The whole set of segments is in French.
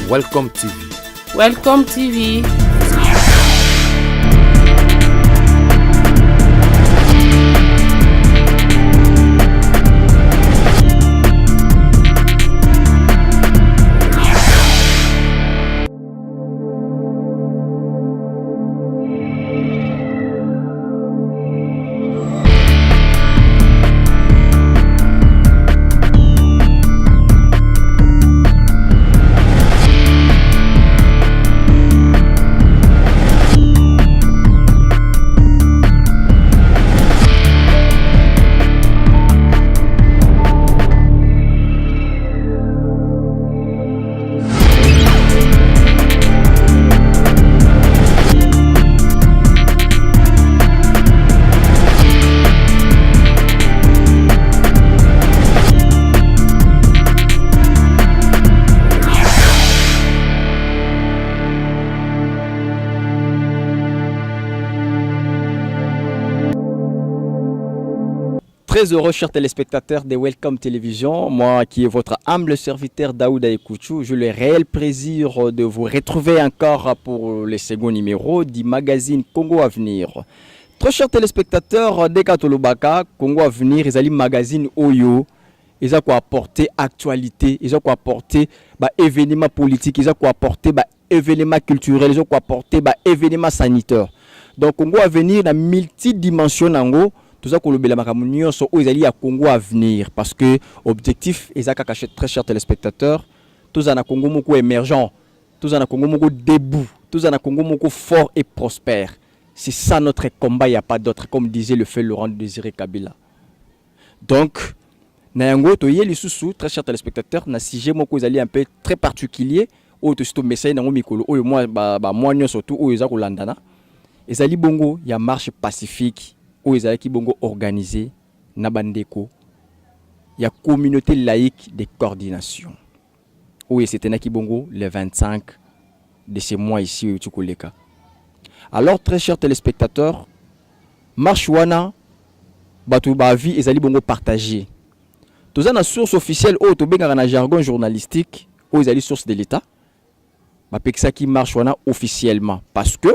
Welcome TV. Welcome TV. Très heureux, chers téléspectateurs de Welcome Télévision, moi qui est votre humble serviteur Daouda Ekouchou, j'ai le réel plaisir de vous retrouver encore pour le second numéro du magazine Congo Avenir. Très chers téléspectateurs de Katolobaka, Congo Avenir, ils ont magazine Oyo, ils ont quoi apporter actualité, ils ont quoi apporter événements politiques, ils ont quoi apporter événements culturels, ils ont quoi apporter événements sanitaires. Donc Congo Avenir, la multidimension tout ça, ils à Congo Avenir parce que objectif est très chers téléspectateurs, tous en Congo moko émergent, tous en Congo moko debout, tous en Congo moko fort et prospère. C'est ça notre combat, il n'y a pas d'autre, comme disait le fait Laurent Désiré Kabila. Donc, nayango to yeli susu très chers téléspectateurs, na sujet moko ezali un peu très particulier, o to sto message nango mikolo, o moi moi surtout o eza ko landana. Ezali bongo ya marche pacifique. Où ils allaient qui bongo organisé Nabandeko, il y a communauté laïque de coordination. Où c'était Naki bongo le 25 de ce mois ici au Tchoukouleka. Alors très chers téléspectateurs, marche wana batu ba vie ils allaient bongo partager. Tout ça na source officielle au to benga na jargon journalistique où ils allaient source de l'État. Ba peksa qui marche wana officiellement parce que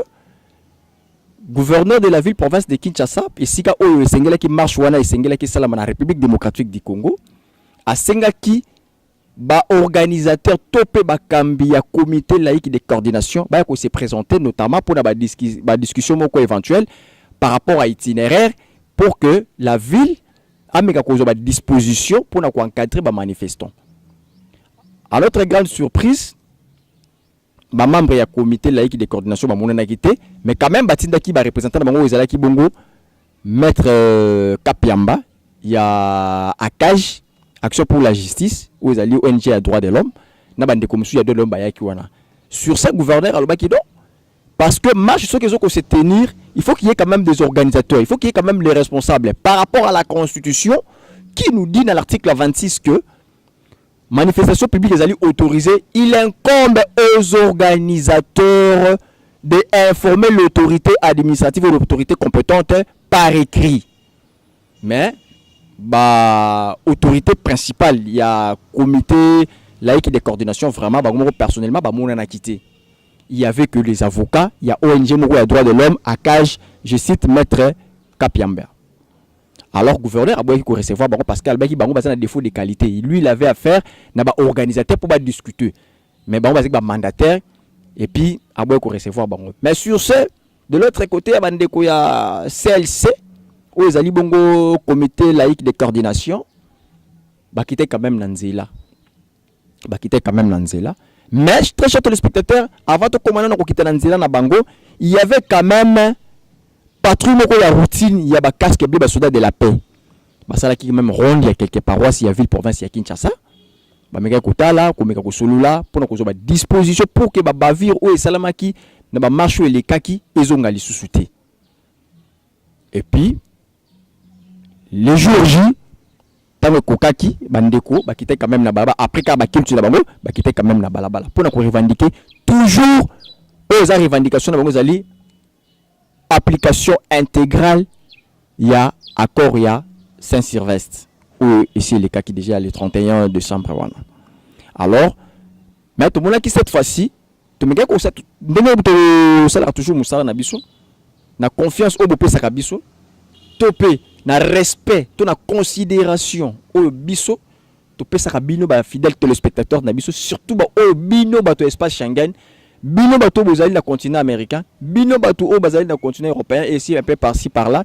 gouverneur de la ville province de Kinshasa et sika oyo esengela ki marche wana esengela ki salama na République démocratique du Congo asenga ki ba organisateur topé ba kambi ya comité laïque de coordination ba ko se présenter notamment pour ba discussion moko éventuelle par rapport à itinéraire pour que la ville ameka ko ba disposition pour na ko encadrer ba manifestants. À notre grande surprise, membre du comité laïque de coordination mais quand même batinda qui va représenter bango ezala ki bongo maître Kapiamba, il y a Akaj Action pour la justice où ezali ONG à droit de l'homme na bande commission ya de l'homme bayaki wana sur ce gouverneur alobaki do parce que marche ce qu'ils ont se tenir, il faut qu'il y ait quand même des organisateurs, il faut qu'il y ait quand même les responsables par rapport à la constitution qui nous dit dans l'article 26 que manifestation publique les alliés autorisée, il incombe aux organisateurs d'informer l'autorité administrative ou l'autorité compétente par écrit. Mais, autorité principale, il y a comité laïque de coordination, vraiment, personnellement, il y avait que les avocats, il y a ONG Moko à droit de l'homme, à Cage, je cite maître Kapiamba. Alors gouverneur a besoin de recevoir parce qu'il a un défaut de qualité. Lui il avait affaire à un organisateur pour discuter. Mais il a un mandataire et puis a besoin de recevoir. Mais sur ce, de l'autre côté, il y a CLC où ils ont bongo comité laïque de coordination. Qui était quand même Nanzela. Mais très cher téléspectateur, avant de commander quitter Nanzela na bango, il y avait quand même patrouille moko la routine, il y a des casques bleu soldats de la paix. Ça là qui même ronde, il y a quelques paroisses, il y a ville province, il y a Kinshasa. Mega kotala, ko mega ko solula pour ko ba disposition pour que ba bavir ou salamaki na ba marche les kaki ezonga li susute. Et puis les jours J tango kokaki bandeko ba kité quand même na baba après ka ba kiltu na bango ba kité quand même na balabala pour ko revendiquer toujours aux revendications na bango zali application intégrale, il y a accord, il y a Saint-Sylvestre, où ici les cas qui déjà le 31 décembre. Alors, Mais tout le monde qui cette fois-ci, tu me dis que ça a toujours moussala na biso, na confiance au bopé sakabiso, topé na respect, to na considération au biso, topé sakabino ba fidèle téléspectateur na biso, surtout ba au bino ba to espace Schengen, bino ba to bozali na continent américain, bino ba to bazali na continent européen et ici un peu par-ci par-là,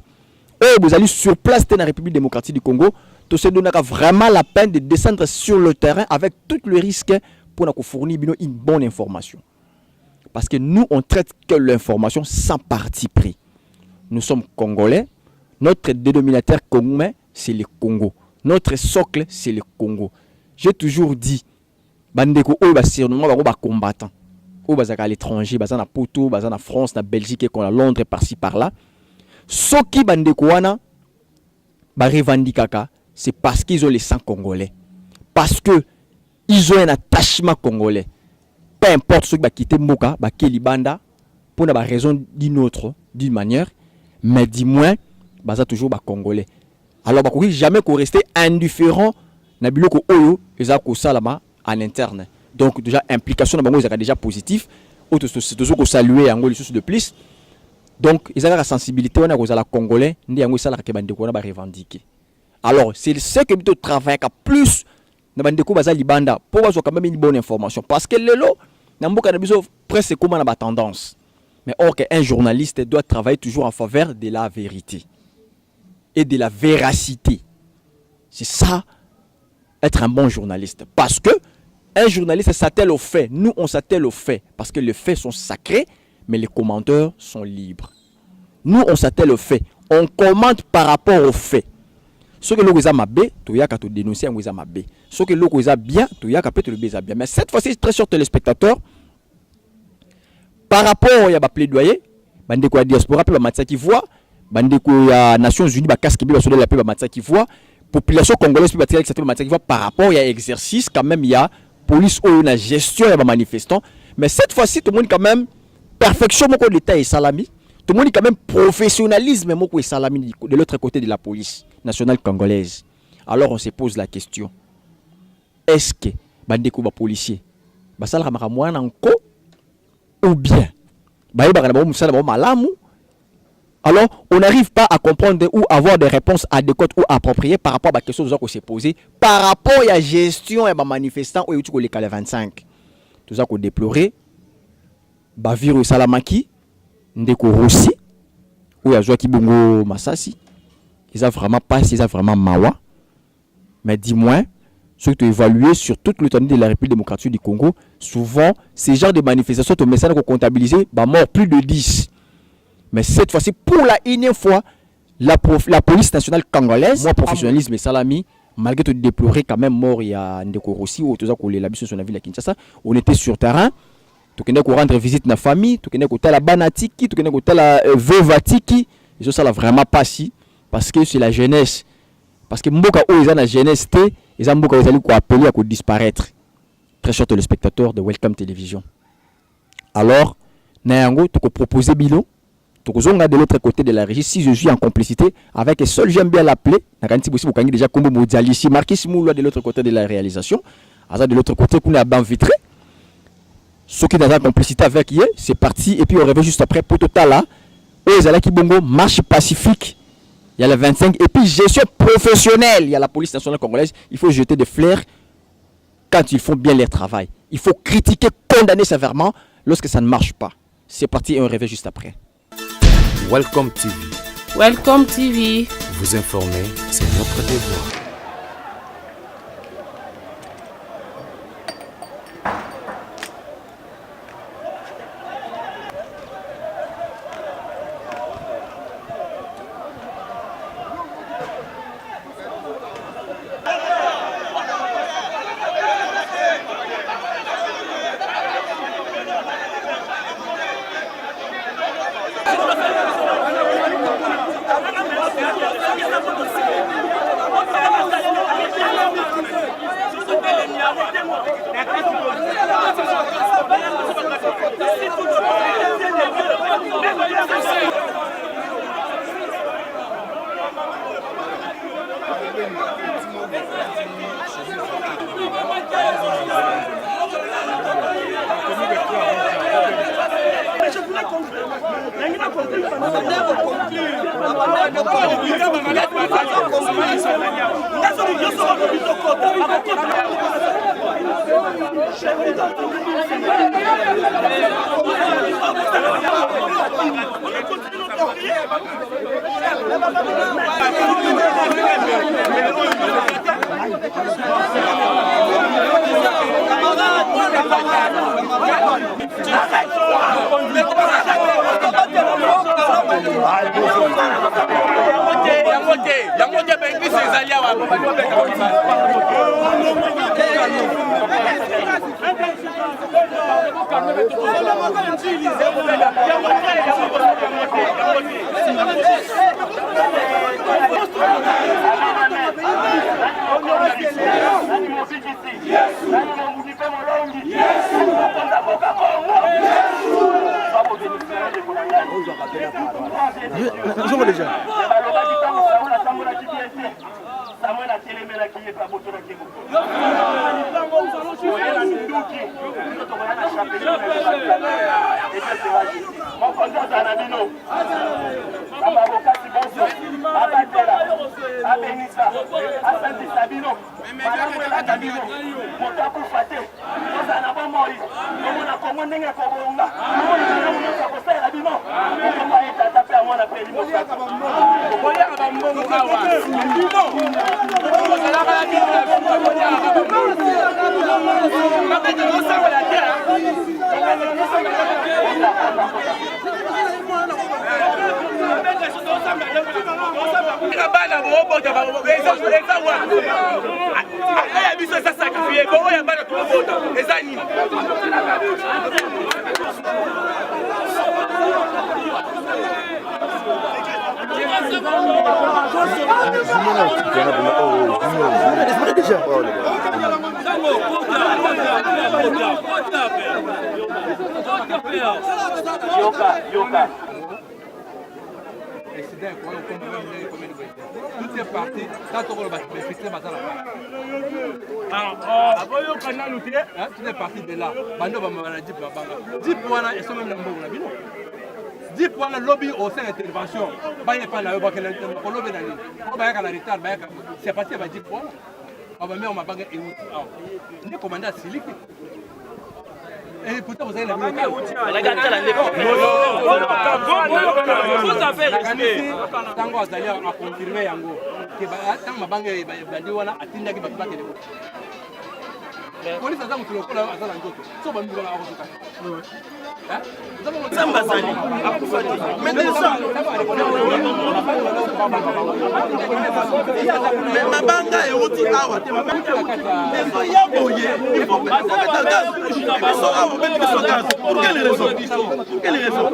vous allez sur place dans la République démocratique du Congo, tout se donne vraiment la peine de descendre sur le terrain avec tout le risque pour nous fournir une bonne information. Parce que nous, on traite que l'information sans parti pris. Nous sommes Congolais, notre dénominateur commun, c'est le Congo. Notre socle, c'est le Congo. J'ai toujours dit, bandeko o ba surnommé ba combattant. O bazaka à l'étranger, bazana Poto, bazana France, na Belgique et qu'on a Londres par-ci par-là. Soki bandeko wana ba revendikaka, c'est parce qu'ils ont le sang congolais. Parce que ils ont un attachement congolais. Peu importe ceux qui ont quitté Mboka, qui banda pour une raison d'une autre, d'une manière, mais du moins, ils sont toujours congolais. Alors, ils ne jamais rester indifférent na biloko oyo ezako salama en interne. Donc déjà implication na bango est déjà positif. Autre c'est toujours ko saluer yango les choses de plus. Donc ils ont la sensibilité on a ko la congolais ndi yango sala ke bandeko na ba revendiquer. Alors c'est ce que plutôt travailler plus na bandeko baza libanda pour avoir quand même une bonne information parce que lelo na mboka na biso presque comme na ba tendance. Mais or qu'un journaliste doit travailler toujours en faveur de la vérité et de la véracité. C'est ça être un bon journaliste parce que un journaliste s'attelle aux faits. Nous on s'attelle aux faits parce que les faits sont sacrés mais les commentaires sont libres. Nous on s'attelle aux faits. On commente par rapport aux faits. Ce que l'on a mabé, tu as qu'à te dénoncer en mabé. Ce que l'on a bien, tu as qu'à te le bien. Mais cette fois-ci, très sûr téléspectateurs, par rapport à plaidoyer, bandeko ya diaspora pe ba matsa qui voit, bandeko ya Nations Unies ba casque bi ba soder la pe ba matsa qui voit, population congolaise pe ba tiré cette matsa qui voit par rapport à exercice quand même il y a police ou la gestion ya ba manifestants, mais cette fois-ci tout le monde quand même perfection moko de l'état et salami, tout le monde quand même professionnalisme moko et salami de l'autre côté de la police nationale congolaise. Alors on se pose la question. Est-ce que bandeko ba policier ba sala ka mwana nko ou bien alors on n'arrive pas à comprendre ou avoir des réponses adéquates ou appropriées par rapport à la question que s'est posée par rapport à la gestion et à manifestants ou au les 25 tout ça qu'on déplorer virus salamaki ndeko Rossi ou ya Joaki Bongo Masasi ils ont vraiment pas ils ont vraiment mawa mais dis-moi surtout évalué sur toute l'étendue de la République démocratique du Congo, souvent, ces genres de manifestations, au message qu'on comptabilisé, mort plus de 10. Mais cette fois-ci, pour la énième fois, la police nationale congolaise, moi, professionnalisme et salami, malgré tout déplorer quand même mort, il y a Ndeko Rossi, ou tout ça qu'on l'a vu sur la ville de Kinshasa, on était sur terrain, tout le monde rendre visite à la famille, tout le monde la banatiki, tout le monde la veuvatiki, et ça, là, vraiment pas si, parce que c'est la jeunesse. Parce que Mboka ou ils ont la jeunesse, ils ont Mboka ils allaient appeler à disparaître. Très cher le spectateur de Welcome Télévision. Alors, Nayango, tu peux proposer Bilo, tu peux de l'autre côté de la régie, si je suis en complicité avec un seul, j'aime bien l'appeler, déjà comme Modialici, Marquis Mouloua de l'autre côté de la réalisation, de l'autre côté, qu'on a ban vitré. Ceux qui sont en complicité avec eux, c'est parti, et puis on revient juste après pour total là, où ils allaient qui bongo, marche pacifique. Il y a les 25 et puis gestion professionnelle. Il y a la police nationale congolaise. Il faut jeter des fleurs quand ils font bien leur travail. Il faut critiquer, condamner sévèrement lorsque ça ne marche pas. C'est parti et on revient juste après. Welcome TV. Welcome TV. Vous informer, c'est notre devoir. Tout est parti, quand on va fixer ma salle. Tout est parti de là. Dis pour le lobby au sein d'intervention, c'est parti à 10 points. On va mettre ma bague et on est commandé à Siliki. Et pourtant vous avez la même chose. Tango azali a confirmé yango que tant ma banque bandi wana atinda ki bakba ke police azamu tulokola azala ndoto so bandu wana akozuka Samba Sani, mais ma banga est où tu as il faut y aboyer, il faut mettre le gaz. Pour quelle raison? Pour quelle raison?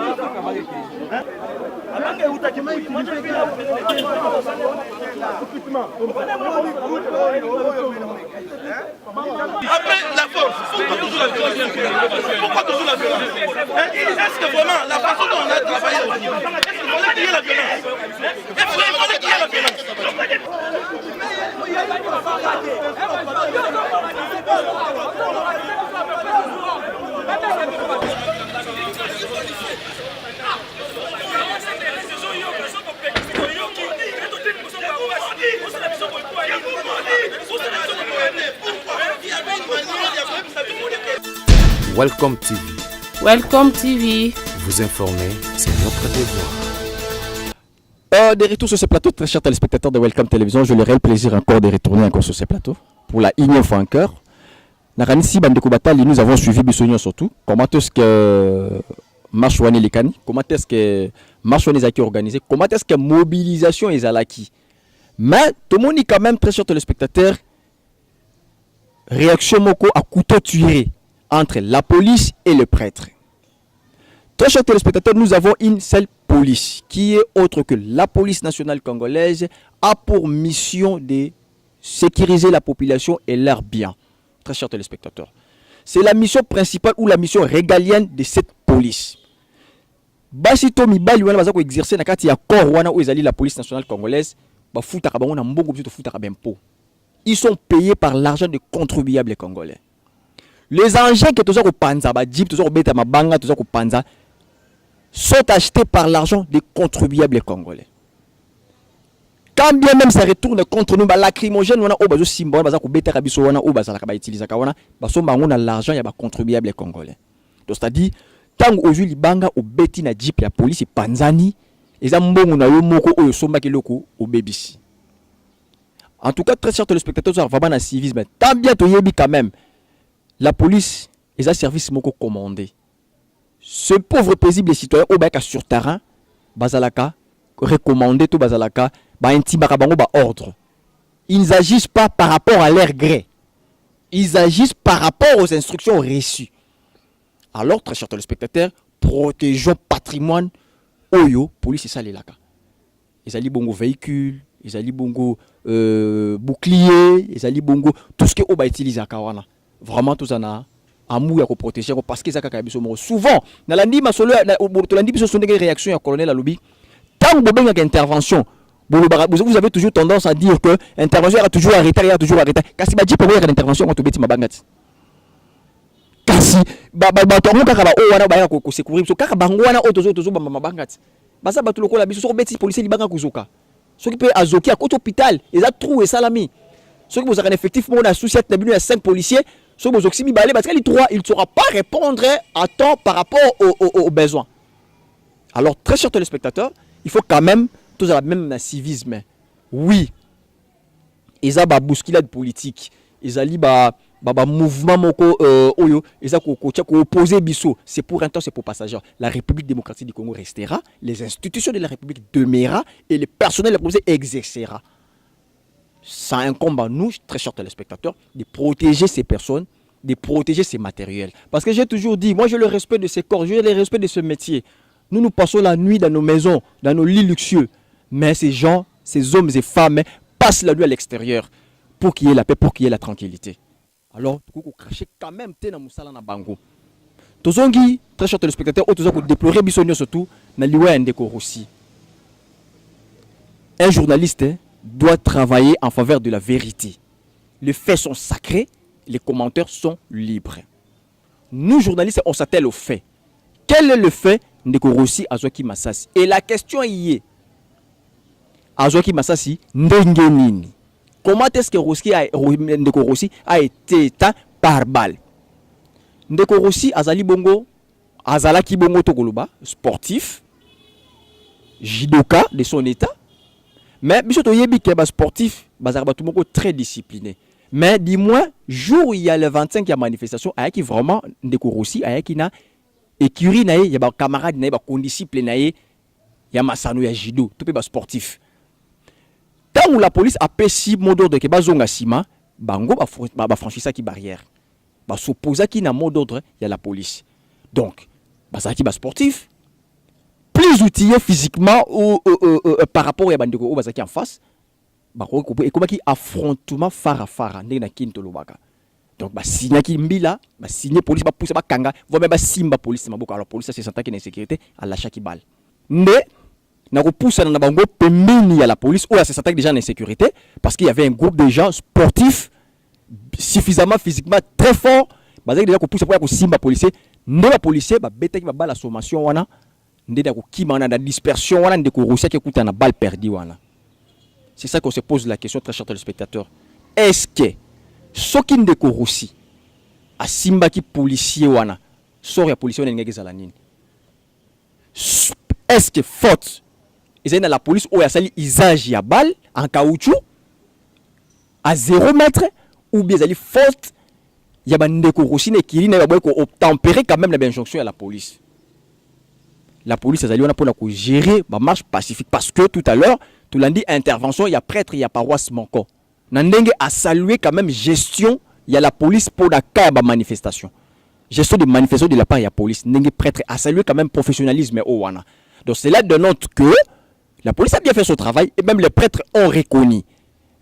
Après la force, pourquoi toujours la violence? Est-ce que vraiment la façon dont on a travaillé aujourd'hui, est-ce qu'il fallait qu'il y ait la violence? Est-ce qu'il fallait qu'il y ait la violence? Welcome TV. Welcome TV. Vous informer, c'est notre devoir. De retour sur ce plateau, très chers téléspectateurs de Welcome Télévision, je l'aurai le plaisir encore de retourner encore sur ce plateau pour la énième fois encore. Naranisi Bandeko Batali, nous avons suivi Bissonio surtout. Comment est-ce que Marchouane Likani, comment est-ce que Marchouane est organisé, comment est-ce que mobilisation est alaki. Mais tout le monde est quand même très chers téléspectateurs. Réaction Moko à couteau tué entre la police et le prêtre. Très chers téléspectateurs, nous avons une seule police qui est autre que la police nationale congolaise a pour mission de sécuriser la population et leurs biens. Très chers téléspectateurs, c'est la mission principale ou la mission régalienne de cette police. Basito mibali wana bazako exercer na kati ya corps wana ou ezali la police nationale congolaise ba futaka bango na mbongo biso futaka bempo. Ils sont payés par l'argent des contribuables congolais. Les engins que tous les panza, jeep, tous les mabanga, tous les panza, sont achetés par l'argent des contribuables congolais. Quand bien même ça retourne contre nous, lacrymogène, on a bazo simba, baza kubeta kabiso wana, baza la utiliser kawana, baso bango na l'argent ya ba contribuable congolais. Donc c'est-à-dire, tant aujourd'hui libanga au beti na jeep ya police panzani, eza mbongo na yo moko oyo somba kiloko au BBC. En tout cas, très cher téléspectateurs, ça va vraiment dans civisme. Tant bien to yebi quand même, la police, ils ont service moko commandé. Ce pauvre paisible citoyen au bac sur terrain, bazalaka recommandé tout bazalaka. Ordre. Ils agissent pas par rapport à leur gré. Ils agissent par rapport aux instructions reçues. Alors, très chers téléspectateurs, protégeons patrimoine. Oyo, police, c'est ça les laka. Ils allaient bongo véhicule, ils allaient bongo bouclier, ils allaient bongo tout ce que on va utiliser à Kawana. Vraiment, tout ça n'a amour à protéger parce que ça souvent, dans la ndima solo, dans la ndima solo, réaction à colonel Aloubi. Tant que vous avez une intervention, vous avez toujours tendance à dire que l'intervention a toujours arrêté, Kasi si dit pour une intervention, on te bêtit ma bangati. Kasi batongo kaka ba o wana ba ya ko secourir so kaka bangwana otozo ba mabangati. Basa batu lokola biso so bêtit policier libanga kuzoka. Ce qui peut azoki à côté hôpital, ils a trouvé salami. Ce qui vous a un effectif mon associé na bino ya 5 policiers, ce que vous oximi balé parce que les 3 il ne saura pas répondre à temps par rapport aux besoins. Alors très chers téléspectateurs, il faut quand même tous à la même civisme. Oui, ils ont bousculade politique, ils ont mouvement moko oyo, ils ont opposé biso. C'est pour un temps, c'est pour passager. La République démocratique du Congo restera, les institutions de la République demeurera et le personnel de la République exercera. Ça incombe à nous, très chers téléspectateurs, de protéger ces personnes, de protéger ces matériels. Parce que j'ai toujours dit, moi j'ai le respect de ces corps, j'ai le respect de ce métier. Nous passons la nuit dans nos maisons, dans nos lits luxueux. Mais ces gens, ces hommes et femmes passent la nuit à l'extérieur pour qu'il y ait la paix, pour qu'il y ait la tranquillité. Alors, vous crachez quand même dans Moussala na Bango. Tozongi, très chers téléspectateurs, vous déplorez Bissonio surtout, na liwa ndeko aussi. Un journaliste doit travailler en faveur de la vérité. Les faits sont sacrés, les commentaires sont libres. Nous, journalistes, on s'attelle aux faits. Quel est le fait Ndeko Rossi Azwaki Masasi? Et la question y est, Azwaki Masasi, ndenge nini? Comment est-ce que Ndeko Rossi a été éteint par balle? Ndeko Rossi Azali Bongo, Azalaki Bongo Togoloba, sportif, judoka de son état. Mais Biso Toyebi qui est sportif, Bazarba Tumoko très discipliné. Mais dis-moi, jour où il y a le 25 e manifestation, il y a vraiment Ndeko Rossi, il y a qui na écurie nae, il y a des camarades nae, des condisciples nae, il y a Masano, il y a judo, tout peut sportif. Tant où la police a payé 6 mots d'ordre que bazonga sima, bango ba franchir ça qui barrière. Ba s'opposer qui na mot d'ordre, il y a la police. Donc, ça qui ba sportif, plus outillé physiquement ou par rapport à bandeko ou bazaki en face, ba ko et comment qui affrontement fara ndena kintolobaka. Donc ba signer qui mbila, ba signer police ba pousser ba kanga, voit même ba simba police maboko. Alors police c'est sentant qu'il y a insécurité à l'achat qui balle. Mais na ko poussa na bango pembeni à la police ou là c'est sentant déjà en insécurité parce qu'il y avait un groupe de gens sportifs suffisamment physiquement très forts, ba déjà ko poussa pour ko simba policier, ne ba policier ba beta qui ba balle la sommation wana, ndeda ko kima na dispersion wana ndeko Russia qui écoute na balle perdue wana. C'est ça qu'on se pose la question très chers téléspectateurs. Est-ce que soki ndeko Rossi a simba ki policier wana sort ya policier wana ngeke zala nini? Est-ce que faute ils ont la police ou ya sali usage ya balle en caoutchouc à 0 mètre ou bien ils faute ya ba ndeko Rossi ne kiri na ba ko tempérer quand même la injonction à la police. La police azali wana pour la gérer ba marche pacifique parce que tout à l'heure tout l'a dit intervention il y a prêtre il y a paroisse manko. Nandenge a salué quand même gestion, il y a la police pour la manifestation. Gestion de manifestation de la part de la police. Nandenge prêtre a salué quand même professionnalisme au wana. Donc c'est là de note que la police a bien fait son travail et même les prêtres ont reconnu.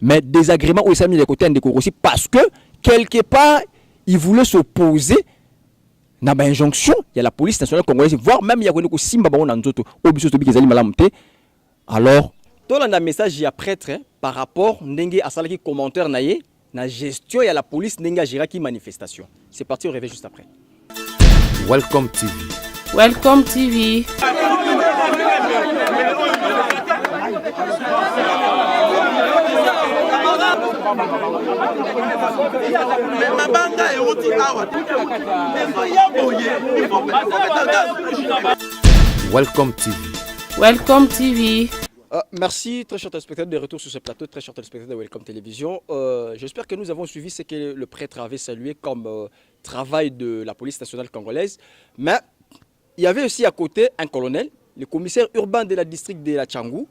Mais désagrément où ils sont mis de côté de aussi parce que quelque part ils voulaient s'opposer na ba injonction, il y a la police nationale congolaise voire même il y a ko simba ba on nzoto obiso to bi kezali malamte. Alors dans le message, il y a prêtre par rapport à salaki commentaire naïe, na gestion, il y a la police n'enga gérer qui manifestation. C'est parti, on revient juste après. Welcome TV. Welcome TV. mabanga euti awa ezoya boye Welcome TV. Welcome TV. Merci, très chers téléspectateurs, de retour sur ce plateau, très chers téléspectateurs de Welcome Télévision. J'espère que nous avons suivi ce que le prêtre avait salué comme travail de la police nationale congolaise. Mais il y avait aussi à côté un colonel, le commissaire urbain de la district de la Tchangou,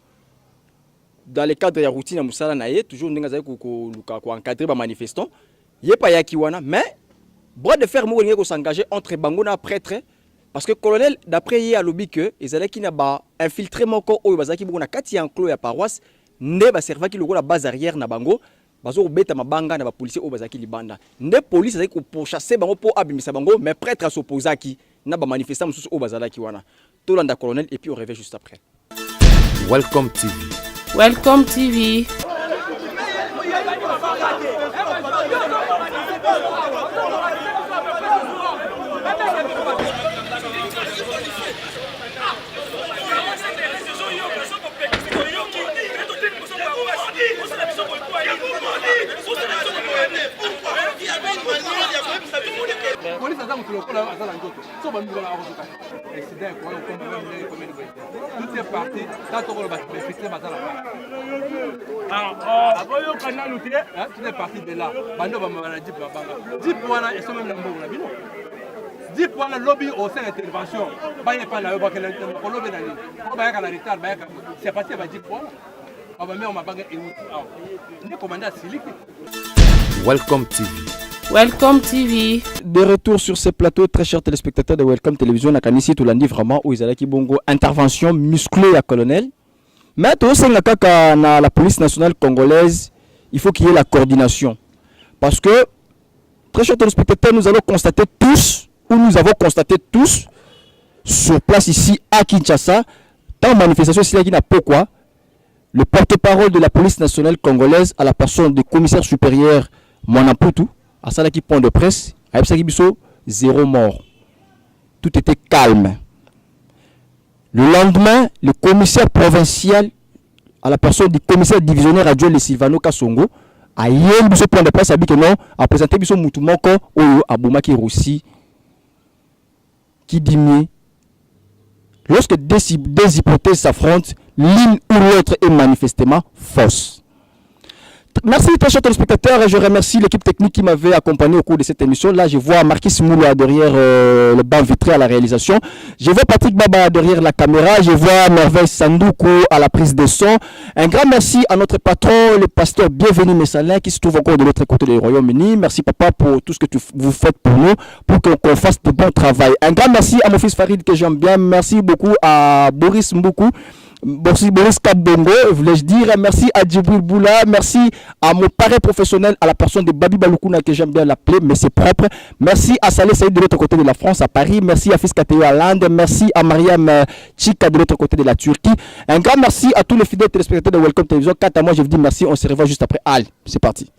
dans le cadre de la routine à Moussala Naye, toujours encadré par manifestants. Il n'y a pas Yakiwana, mais bras de fer pour s'engager entre Bangona et prêtre. Parce que le colonel, d'après hier, a lobby que les gens qui n'ont infiltré mon corps au Bazaki, qui ont un enclos à paroisse, ne va servir qui la base arrière na bango, bazo beta mabanga na ba policier au Bazaki libanda. Ne police avec pour chasser bango pour abimisa bango, mais prêtre à s'opposer qui n'a pas manifesté au Bazalaki wana. Tout l'anda colonel et puis on revient juste après. Welcome TV. Welcome TV. Police aza mutu lokola aza na nzoto so bamibala akozuka accident kwa tout est parti dans ton rôle bafixé bazala aboyo kana luté tout est parti de là bando bamala dip babanga dip wana et so même na mbongo na bino dip wana lobby au sein d'intervention baye pa na yo bakela ko lobby na ni ko baye kana retard baye c'est parti ba dip wana abame on mabanga et ni commandant Siliki. Welcome TV. Welcome TV. De retour sur ce plateau, très chers téléspectateurs de Welcome Télévision, on a ici tout lundi vraiment où ils allaient qui bongo intervention musclée à colonel. Mais tout ça na la police nationale congolaise, il faut qu'il y ait la coordination. Parce que, très chers téléspectateurs, nous avons constaté tous, sur place ici à Kinshasa, dans la manifestation ici qui n'a pas quoi, le porte-parole de la police nationale congolaise à la personne du commissaire supérieur Mwanamputu, à ça qui point de presse, à Biso, 0 mort. Tout était calme. Le lendemain, le commissaire provincial, à la personne du commissaire divisionnaire adjoint de Silvano Kassongo, a eu ce point de presse, a dit que non, a présenté Biso Moutoumoko, Oyo, Aboumaki Roussi, qui diminue. Lorsque des hypothèses s'affrontent, l'une ou l'autre est manifestement fausse. Merci très chers téléspectateurs et je remercie l'équipe technique qui m'avait accompagné au cours de cette émission. Là, je vois Marquis Moula derrière le banc vitré à la réalisation. Je vois Patrick Baba derrière la caméra. Je vois Merveille Sandoukou à la prise de son. Un grand merci à notre patron, le pasteur Bienvenu Messalin, qui se trouve encore de l'autre côté du Royaume-Uni. Merci papa pour tout ce que vous faites pour nous, pour qu'on fasse de bon travail. Un grand merci à mon fils Farid que j'aime bien. Merci beaucoup à Boris Mboukou. Boris Kabongo, voulais-je dire, merci à Djibril Boula, merci à mon parrain professionnel, à la personne de Babi Baloukuna que j'aime bien l'appeler, mais c'est propre. Merci à Saleh Saïd de l'autre côté de la France, à Paris. Merci à Fiskateo à l'Inde. Merci à Mariam Chika de l'autre côté de la Turquie. Un grand merci à tous les fidèles téléspectateurs de Welcome Télévision. Quant à moi, je vous dis merci. On se revoit juste après. Allez, c'est parti.